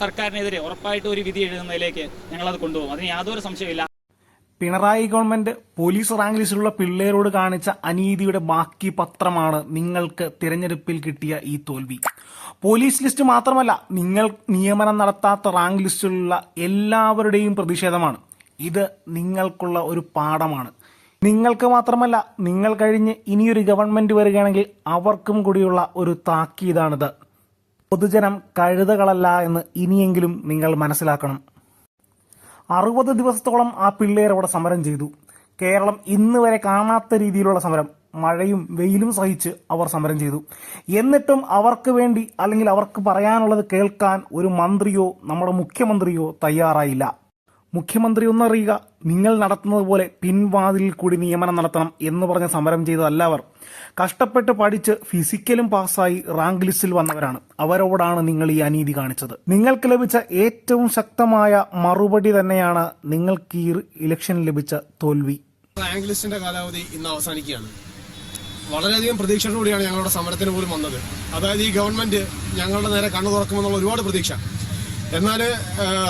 സർക്കാരിനെതിരെ ഉറപ്പായിട്ട് ഒരു വിധി എഴുതുന്നതിലേക്ക് ഞങ്ങളത് കൊണ്ടുപോകും. അതിന് യാതൊരു സംശയമില്ല. പിണറായി ഗവൺമെന്റ് പോലീസ് റാങ്ക് ലിസ്റ്റിലുള്ള പിള്ളേരോട് കാണിച്ച അനീതിയുടെ ബാക്കി പത്രമാണ് നിങ്ങൾക്ക് തിരഞ്ഞെടുപ്പിൽ കിട്ടിയ ഈ തോൽവി. പോലീസ് ലിസ്റ്റ് മാത്രമല്ല, നിങ്ങൾ നിയമനം നടത്താത്ത റാങ്ക് ലിസ്റ്റിലുള്ള എല്ലാവരുടെയും പ്രതിഷേധമാണ്. ഇത് നിങ്ങൾക്കുള്ള ഒരു പാഠമാണ്. നിങ്ങൾക്ക് മാത്രമല്ല, നിങ്ങൾ കഴിഞ്ഞ് ഇനിയൊരു ഗവൺമെന്റ് വരികയാണെങ്കിൽ അവർക്കും കൂടിയുള്ള ഒരു താക്കീതാണിത്. പൊതുജനം കഴുതകളല്ല എന്ന് ഇനിയെങ്കിലും നിങ്ങൾ മനസ്സിലാക്കണം. 60 ദിവസത്തോളം ആ പിള്ളേർ അവിടെ സമരം ചെയ്തു. കേരളം ഇന്ന് വരെ കാണാത്ത രീതിയിലുള്ള സമരം, മഴയും വെയിലും സഹിച്ച് അവർ സമരം ചെയ്തു. എന്നിട്ടും അവർക്ക് വേണ്ടി അല്ലെങ്കിൽ അവർക്ക് പറയാനുള്ളത് കേൾക്കാൻ ഒരു മന്ത്രിയോ നമ്മുടെ മുഖ്യമന്ത്രിയോ തയ്യാറായില്ല. മുഖ്യമന്ത്രി ഒന്നറിയുക, നിങ്ങൾ നടത്തുന്നത് പോലെ പിൻവാതിലിൽ കൂടി നിയമനം നടത്തണം എന്ന് പറഞ്ഞ് സമരം ചെയ്തതല്ല അവർ. കഷ്ടപ്പെട്ട് പഠിച്ച് ഫിസിക്കലും പാസ്സായി റാങ്ക് ലിസ്റ്റിൽ വന്നവരാണ്. അവരോടാണ് നിങ്ങൾ ഈ അനീതി കാണിച്ചത്. നിങ്ങൾക്ക് ലഭിച്ച ഏറ്റവും ശക്തമായ മറുപടി തന്നെയാണ് നിങ്ങൾക്ക് ഈ ഇലക്ഷനിൽ ലഭിച്ച തോൽവി. റാങ്ക് ലിസ്റ്റിന്റെ കാലാവധി ഇന്ന് അവസാനിക്കുകയാണ്. വളരെയധികം പ്രതീക്ഷയോടുകൂടിയാണ് ഞങ്ങളുടെ സമരത്തിന് പോലും വന്നത്. അതായത് ഈ ഗവൺമെന്റ് ഞങ്ങളുടെ നേരെ കണ്ണു തുറക്കുമെന്നുള്ള ഒരുപാട് പ്രതീക്ഷ. എന്നാൽ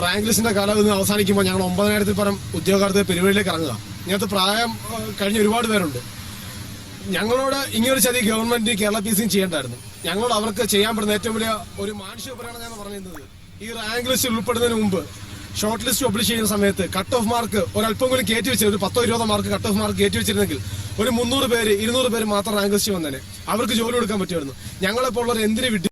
റാങ്ക് ലിസ്റ്റിന്റെ കാലാവധി അവസാനിക്കുമ്പോൾ ഞങ്ങൾ 9,000-ൽ പരം ഉദ്യോഗാർത്ഥികൾ പെരുവഴിയിലേക്ക് ഇറങ്ങുക. ഇങ്ങനത്തെ പ്രായം കഴിഞ്ഞ ഒരുപാട് പേരുണ്ട്. ഞങ്ങളോട് ഇങ്ങനൊരു ചതി ഗവൺമെന്റ് കേരള PCയും ചെയ്യേണ്ടായിരുന്നു. ഞങ്ങളോട് അവർക്ക് ചെയ്യാൻ പറ്റുന്ന ഏറ്റവും വലിയ ഒരു മാനുഷിക ഉപകരണം പറഞ്ഞിരുന്നത്, ഈ റാങ്ക് ലിസ്റ്റിൽ ഉൾപ്പെടുന്നതിന് മുമ്പ് ഷോർട്ട് ലിസ്റ്റ് പബ്ലിഷ് ചെയ്യുന്ന സമയത്ത് കട്ട് ഓഫ് മാർക്ക് ഒരല്പം കൂടി കയറ്റി വെച്ചത്, ഒരു 10-20 മാർക്ക് കട്ട് ഓഫ് മാർക്ക് കയറ്റി വെച്ചിരുന്നെങ്കിൽ ഒരു 300 പേര് 200 പേര് മാത്രം റാങ്ക് ലിസ്റ്റ് വന്നേനെ. അവർക്ക് ജോലി കൊടുക്കാൻ പറ്റുമായിരുന്നു. ഞങ്ങളെപ്പോലുള്ളവർ എന്തിനു വിട്ട്